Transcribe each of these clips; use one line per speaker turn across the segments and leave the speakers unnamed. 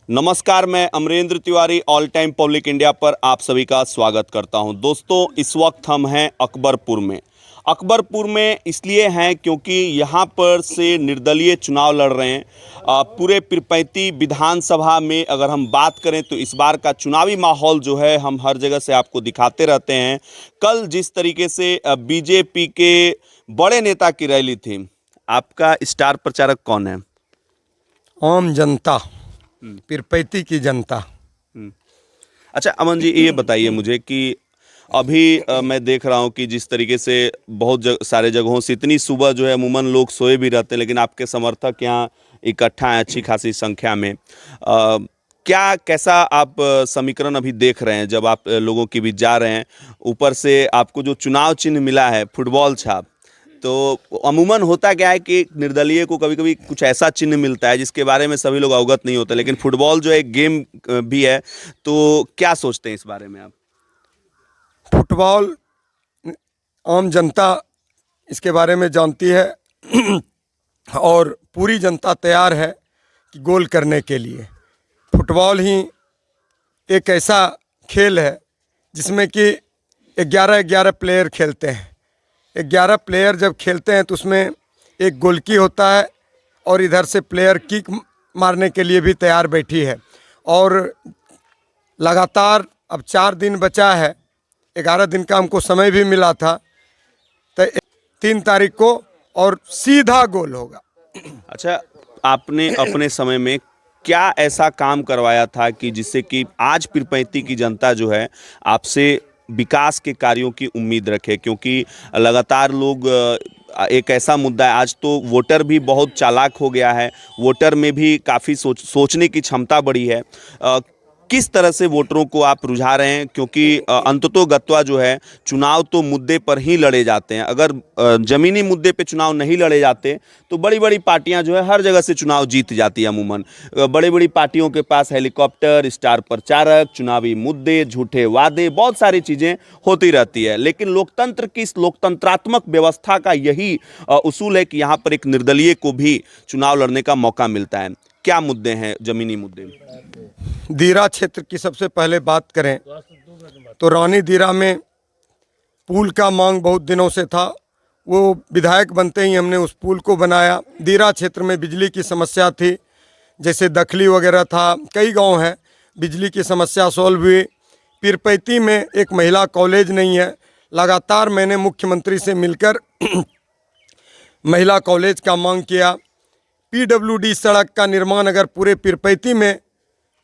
नमस्कार, मैं Amrendra Tiwari all time public India पर आप सभी का स्वागत करता हूं। दोस्तों, इस वक्त हम हैं अकबरपुर में। अकबरपुर में इसलिए हैं क्योंकि यहां पर से निर्दलीय चुनाव लड़ रहे हैं। पूरे पीरपैंती विधानसभा में अगर हम बात करें तो इस बार का चुनावी माहौल जो है हम हर जगह से आपको दिखाते रहते हैं। कल जिस तरीके से बीजेपी के बड़े नेता की रैली थी, आपका स्टार प्रचारक कौन है?
आम जनता, पीरपैंती की जनता।
अच्छा अमन जी, ये बताइए मुझे कि अभी मैं देख रहा हूँ कि जिस तरीके से बहुत सारे जगहों से इतनी सुबह जो है अमूमन लोग सोए भी रहते हैं, लेकिन आपके समर्थक यहाँ इकट्ठा हैं अच्छी खासी संख्या में। क्या कैसा आप समीकरण अभी देख रहे हैं जब आप लोगों के बीच जा रहे हैं? ऊपर से आपको जो चुनाव चिन्ह मिला है फुटबॉल छाप, तो अमूमन होता क्या है कि निर्दलीय को कभी कभी कुछ ऐसा चिन्ह मिलता है जिसके बारे में सभी लोग अवगत नहीं होते, लेकिन फुटबॉल जो एक गेम भी है, तो क्या सोचते हैं इस बारे में आप?
फुटबॉल आम जनता इसके बारे में जानती है और पूरी जनता तैयार है कि गोल करने के लिए। फुटबॉल ही एक ऐसा खेल है जिसमें कि 11-11 प्लेयर खेलते हैं। 11 प्लेयर जब खेलते हैं तो उसमें एक गोलकी होता है और इधर से प्लेयर किक मारने के लिए भी तैयार बैठी है। और लगातार अब 4 दिन बचा है, 11 दिन का हमको समय भी मिला था, तो 3 तारीख को और सीधा गोल होगा।
अच्छा, आपने अपने समय में क्या ऐसा काम करवाया था कि जिससे कि आज पीरपैंती की जनता जो है आपसे विकास के कार्यों की उम्मीद रखे? क्योंकि लगातार लोग एक ऐसा मुद्दा है, आज तो वोटर भी बहुत चालाक हो गया है, वोटर में भी काफ़ी सोचने की क्षमता बढ़ी है। किस तरह से वोटरों को आप रुझा रहे हैं? क्योंकि अंततोगत्वा जो है चुनाव तो मुद्दे पर ही लड़े जाते हैं। अगर ज़मीनी मुद्दे पे चुनाव नहीं लड़े जाते तो बड़ी बड़ी पार्टियां जो है हर जगह से चुनाव जीत जाती है। अमूमन बड़ी बड़ी पार्टियों के पास हेलीकॉप्टर, स्टार प्रचारक, चुनावी मुद्दे, झूठे वादे, बहुत सारी चीज़ें होती रहती है। लेकिन लोकतंत्र की इस लोकतंत्रात्मक व्यवस्था का यही उसूल है कि यहाँ पर एक निर्दलीय को भी चुनाव लड़ने का मौका मिलता है। क्या मुद्दे हैं ज़मीनी मुद्दे?
दीरा क्षेत्र की सबसे पहले बात करें तो रानी दीरा में पुल का मांग बहुत दिनों से था। वो विधायक बनते ही हमने उस पुल को बनाया। दीरा क्षेत्र में बिजली की समस्या थी, जैसे दखली वगैरह था, कई गांव हैं, बिजली की समस्या सॉल्व हुई। पीरपैंती में एक महिला कॉलेज नहीं है। लगातार मैंने मुख्यमंत्री से मिलकर महिला कॉलेज का मांग किया। पीडब्ल्यूडी सड़क का निर्माण अगर पूरे पीरपैंती में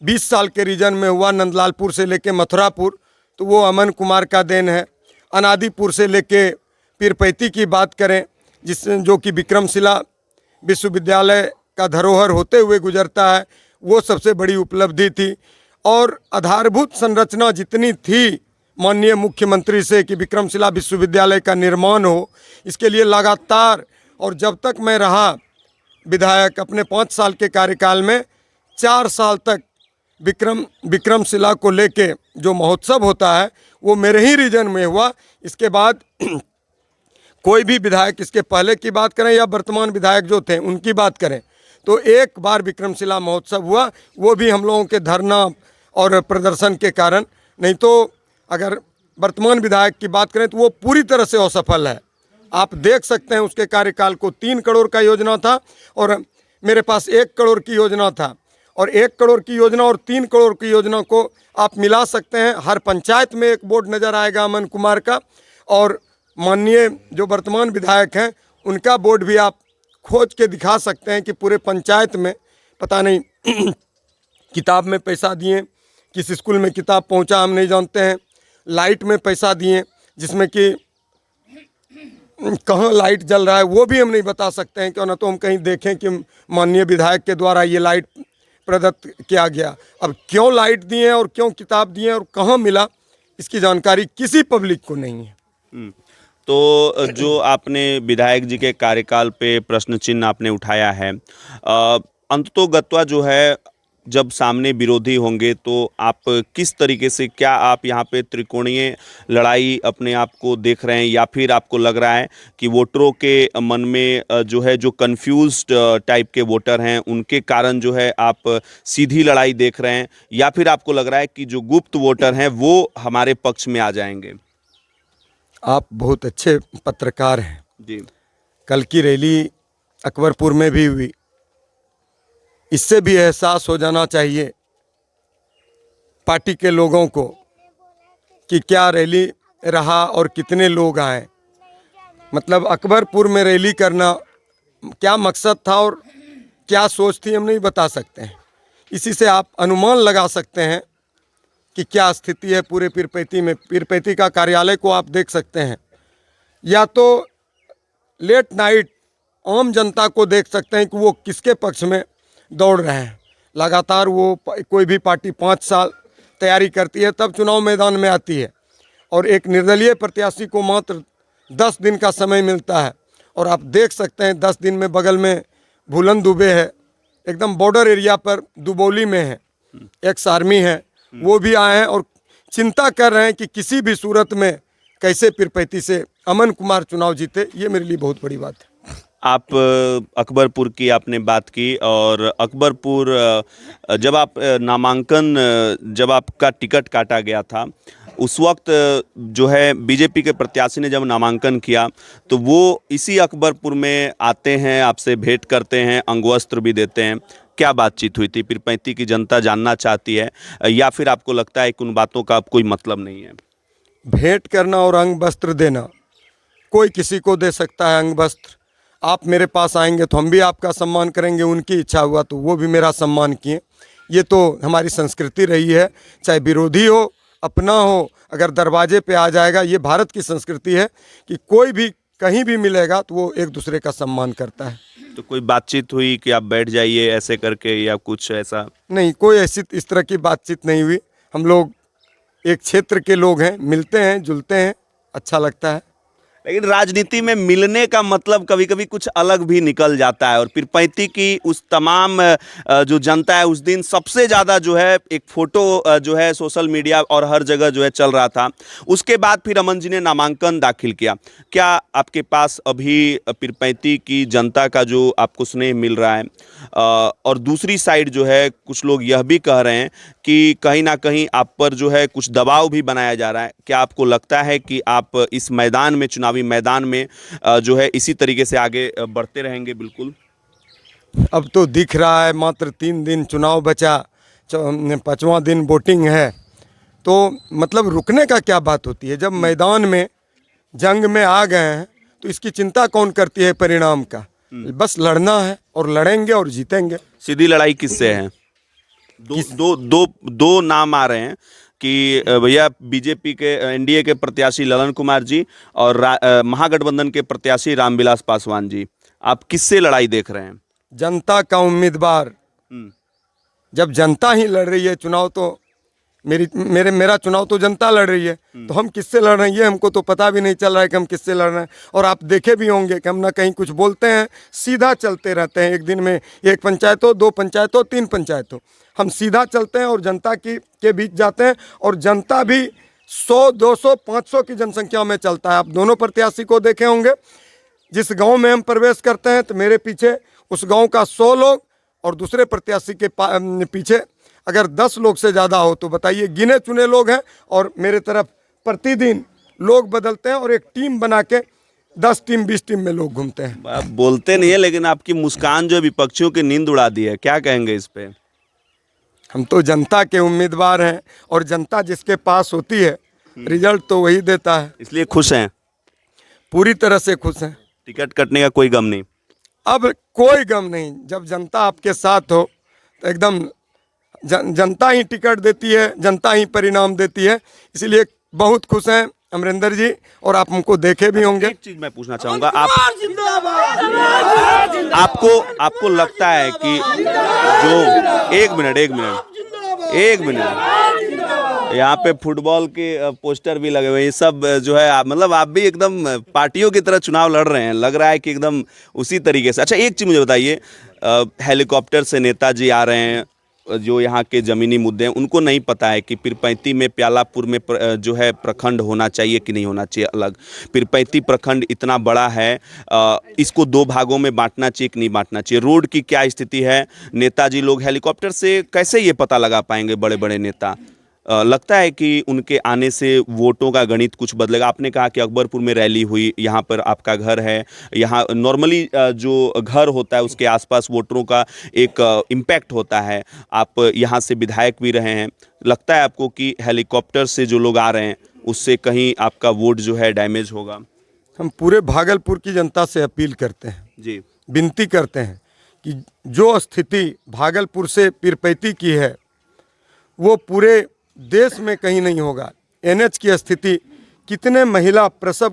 20 साल के रीजन में हुआ, नंदलालपुर से लेके मथुरापुर, तो वो अमन कुमार का देन है। अनादीपुर से लेके पीरपैंती की बात करें, जो कि विक्रमशिला विश्वविद्यालय का धरोहर होते हुए गुजरता है, वो सबसे बड़ी उपलब्धि थी। और आधारभूत संरचना जितनी थी माननीय मुख्यमंत्री से कि विक्रमशिला विश्वविद्यालय का निर्माण हो, इसके लिए लगातार, और जब तक मैं रहा विधायक अपने 5 साल के कार्यकाल में 4 साल तक विक्रमशिला को लेके जो महोत्सव होता है वो मेरे ही रीजन में हुआ। इसके बाद कोई भी विधायक, इसके पहले की बात करें या वर्तमान विधायक जो थे उनकी बात करें, तो एक बार विक्रमशिला महोत्सव हुआ, वो भी हम लोगों के धरना और प्रदर्शन के कारण। नहीं तो अगर वर्तमान विधायक की बात करें तो वो पूरी तरह से असफल है। आप देख सकते हैं उसके कार्यकाल को 3 करोड़ का योजना था और मेरे पास 1 करोड़ की योजना था, और 1 करोड़ की योजना और 3 करोड़ की योजना को आप मिला सकते हैं। हर पंचायत में एक बोर्ड नज़र आएगा अमन कुमार का, और माननीय जो वर्तमान विधायक हैं उनका बोर्ड भी आप खोज के दिखा सकते हैं कि पूरे पंचायत में पता नहीं किताब में पैसा दिए, किस स्कूल में किताब पहुंचा हम नहीं जानते हैं, लाइट में पैसा दिए जिसमें कि कहाँ लाइट जल रहा है वो भी हम नहीं बता सकते हैं, क्यों ना तो हम कहीं देखें कि माननीय विधायक के द्वारा ये लाइट प्रदत्त किया गया। अब क्यों लाइट दिए और क्यों किताब दिए और कहाँ मिला, इसकी जानकारी किसी पब्लिक को नहीं है।
तो जो आपने विधायक जी के कार्यकाल पे प्रश्न चिन्ह आपने उठाया है, अंततोगत्वा जो है जब सामने विरोधी होंगे तो आप किस तरीके से, क्या आप यहाँ पे त्रिकोणीय लड़ाई अपने आप को देख रहे हैं, या फिर आपको लग रहा है कि वोटरों के मन में जो है, जो कंफ्यूज्ड टाइप के वोटर हैं उनके कारण जो है आप सीधी लड़ाई देख रहे हैं, या फिर आपको लग रहा है कि जो गुप्त वोटर हैं वो हमारे पक्ष में आ जाएंगे?
आप बहुत अच्छे पत्रकार हैं।
जी।
कल की रैली अकबरपुर में भी हुई, इससे भी एहसास हो जाना चाहिए पार्टी के लोगों को कि क्या रैली रहा और कितने लोग आए। मतलब अकबरपुर में रैली करना क्या मकसद था और क्या सोच थी हम नहीं बता सकते हैं। इसी से आप अनुमान लगा सकते हैं कि क्या स्थिति है पूरे पीरपैंती में। पीरपैंती का कार्यालय को आप देख सकते हैं, या तो लेट नाइट आम जनता को देख सकते हैं कि वो किसके पक्ष में दौड़ रहे हैं। लगातार वो कोई भी पार्टी 5 साल तैयारी करती है तब चुनाव मैदान में आती है, और एक निर्दलीय प्रत्याशी को मात्र 10 दिन का समय मिलता है। और आप देख सकते हैं 10 दिन में बगल में भूलन दुबे है, एकदम बॉर्डर एरिया पर दुबौली में है, एक्स आर्मी है, वो भी आए हैं और चिंता कर रहे हैं कि किसी भी सूरत में कैसे पीरपैंती से अमन कुमार चुनाव जीते। ये मेरे लिए बहुत बड़ी बात है।
आप अकबरपुर की आपने बात की, और अकबरपुर जब आप नामांकन, जब आपका टिकट काटा गया था उस वक्त जो है बीजेपी के प्रत्याशी ने जब नामांकन किया तो वो इसी अकबरपुर में आते हैं, आपसे भेंट करते हैं, अंगवस्त्र भी देते हैं। क्या बातचीत हुई थी? पीरपैंती की जनता जानना चाहती है, या फिर आपको लगता है कि उन बातों का अब कोई मतलब नहीं है?
भेंट करना और अंग वस्त्र देना कोई किसी को दे सकता है। अंग वस्त्र आप मेरे पास आएंगे तो हम भी आपका सम्मान करेंगे, उनकी इच्छा हुआ तो वो भी मेरा सम्मान किए। ये तो हमारी संस्कृति रही है, चाहे विरोधी हो अपना हो, अगर दरवाजे पे आ जाएगा। ये भारत की संस्कृति है कि कोई भी कहीं भी मिलेगा तो वो एक दूसरे का सम्मान करता है।
तो कोई बातचीत हुई कि आप बैठ जाइए ऐसे करके, या कुछ ऐसा?
नहीं, कोई ऐसी इस तरह की बातचीत नहीं हुई। हम लोग एक क्षेत्र के लोग हैं, मिलते हैं जुलते हैं, अच्छा लगता है।
लेकिन राजनीति में मिलने का मतलब कभी कभी कुछ अलग भी निकल जाता है, और पीरपैंती की उस तमाम जो जनता है, उस दिन सबसे ज़्यादा जो है एक फ़ोटो जो है सोशल मीडिया और हर जगह जो है चल रहा था। उसके बाद फिर अमन जी ने नामांकन दाखिल किया। क्या आपके पास अभी पीरपैंती की जनता का जो आपको स्नेह मिल रहा है? और दूसरी साइड जो है कुछ लोग यह भी कह रहे हैं कि कहीं ना कहीं आप पर जो है कुछ दबाव भी बनाया जा रहा है। क्या आपको लगता है कि आप इस मैदान में, चुनावी मैदान में जो है इसी तरीके से आगे बढ़ते रहेंगे? बिल्कुल।
अब तो दिख रहा है मात्र 3 दिन चुनाव बचा, 5वां दिन वोटिंग है, तो मतलब रुकने का क्या बात होती है? जब मैदान में जंग में आ गए हैं तो इसकी चिंता कौन करती है परिणाम का? बस लड़ना है और लड़ेंगे और जीतेंगे।
सीधी लड़ाई किससे है? दो नाम आ रहे हैं कि भैया बीजेपी के एनडीए के प्रत्याशी ललन कुमार जी और महागठबंधन के प्रत्याशी रामविलास पासवान जी। आप किससे लड़ाई देख रहे हैं?
जनता का उम्मीदवार। जब जनता ही लड़ रही है चुनाव, तो मेरा चुनाव तो जनता लड़ रही है, तो हम किससे लड़ रहे हैं ये हमको तो पता भी नहीं चल रहा है कि हम किससे लड़ रहे हैं। और आप देखे भी होंगे कि हम ना कहीं कुछ बोलते हैं, सीधा चलते रहते हैं। एक दिन में 1 पंचायत हो, 2 पंचायत हो, 3 पंचायत हो, हम सीधा चलते हैं और जनता के बीच जाते हैं। और जनता भी 100, 200, 500 की जनसंख्या में चलता है। आप दोनों प्रत्याशी को देखे होंगे। जिस गाँव में हम प्रवेश करते हैं तो मेरे पीछे उस गाँव का 100 लोग, और दूसरे प्रत्याशी के पीछे अगर 10 लोग से ज़्यादा हो तो बताइए, गिने चुने लोग हैं। और मेरे तरफ प्रतिदिन लोग बदलते हैं और एक टीम बना के 10 टीम 20 टीम में लोग घूमते हैं।
आप बोलते नहीं है, लेकिन आपकी मुस्कान जो विपक्षियों की नींद उड़ा दी है। क्या कहेंगे इस पे?
हम तो जनता के उम्मीदवार हैं, और जनता जिसके पास होती है रिजल्ट तो वही देता है।
इसलिए खुश हैं?
पूरी तरह से खुश हैं।
टिकट कटने का कोई गम नहीं?
अब कोई गम नहीं। जब जनता आपके साथ हो तो एकदम जनता ही टिकट देती है, जनता ही परिणाम देती है। इसलिए बहुत खुश हैं अमरिंदर जी, और आप हमको देखे भी होंगे।
एक चीज मैं पूछना चाहूंगा, आपको लगता है कि जो एक मिनट यहाँ पे फुटबॉल के पोस्टर भी लगे हुए हैं, ये सब जो है मतलब आप भी एकदम पार्टियों की तरह चुनाव लड़ रहे हैं, लग रहा है कि एकदम उसी तरीके से। अच्छा, एक चीज़ मुझे बताइए, हेलीकॉप्टर से नेताजी आ रहे हैं, जो यहाँ के ज़मीनी मुद्दे हैं उनको नहीं पता है कि पीरपैंती में प्यालापुर में जो है प्रखंड होना चाहिए कि नहीं होना चाहिए अलग। पीरपैंती प्रखंड इतना बड़ा है, इसको 2 भागों में बांटना चाहिए कि नहीं बांटना चाहिए। रोड की क्या स्थिति है, नेताजी लोग हेलीकॉप्टर से कैसे ये पता लगा पाएंगे, बड़े बड़े नेता? लगता है कि उनके आने से वोटों का गणित कुछ बदलेगा। आपने कहा कि अकबरपुर में रैली हुई, यहाँ पर आपका घर है, यहाँ नॉर्मली जो घर होता है उसके आसपास वोटरों का एक इम्पैक्ट होता है। आप यहाँ से विधायक भी रहे हैं, लगता है आपको कि हेलीकॉप्टर से जो लोग आ रहे हैं उससे कहीं आपका वोट जो है डैमेज होगा?
हम पूरे भागलपुर की जनता से अपील करते हैं
जी,
विनती करते हैं कि जो स्थिति भागलपुर से पीरपैंती की है वो पूरे देश में कहीं नहीं होगा। एनएच की स्थिति, कितने महिला प्रसव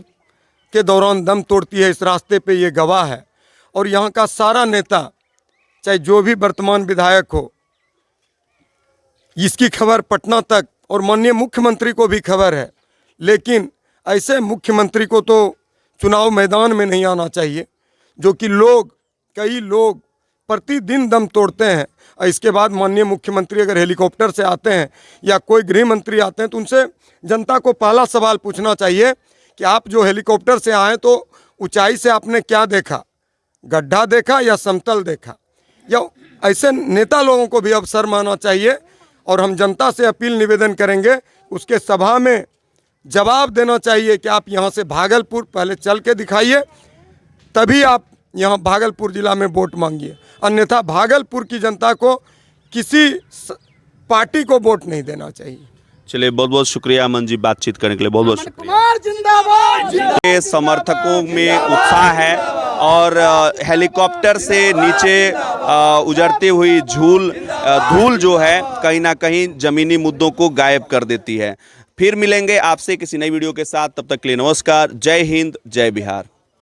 के दौरान दम तोड़ती है इस रास्ते पे, ये गवाह है। और यहाँ का सारा नेता, चाहे जो भी वर्तमान विधायक हो, इसकी खबर पटना तक और माननीय मुख्यमंत्री को भी खबर है। लेकिन ऐसे मुख्यमंत्री को तो चुनाव मैदान में नहीं आना चाहिए, जो कि कई लोग प्रतिदिन दम तोड़ते हैं। और इसके बाद माननीय मुख्यमंत्री अगर हेलीकॉप्टर से आते हैं या कोई गृह मंत्री आते हैं तो उनसे जनता को पहला सवाल पूछना चाहिए कि आप जो हेलीकॉप्टर से आए तो ऊंचाई से आपने क्या देखा, गड्ढा देखा या समतल देखा? या ऐसे नेता लोगों को भी अब शर्म आना चाहिए। और हम जनता से अपील निवेदन करेंगे, उसके सभा में जवाब देना चाहिए कि आप यहाँ से भागलपुर पहले चल के दिखाइए, तभी आप यहाँ भागलपुर जिला में वोट मांगिए। अन्यथा भागलपुर की जनता को किसी पार्टी को वोट नहीं देना चाहिए।
चलिए, बहुत बहुत शुक्रिया अमन जी, बातचीत करने के लिए बहुत बहुत शुक्रिया। के समर्थकों में उत्साह है और हेलीकॉप्टर से नीचे उजड़ती हुई धूल जो है कहीं ना कहीं ज़मीनी मुद्दों को गायब कर देती है। फिर मिलेंगे आपसे किसी नई वीडियो के साथ, तब तक के लिए नमस्कार। जय हिंद, जय बिहार।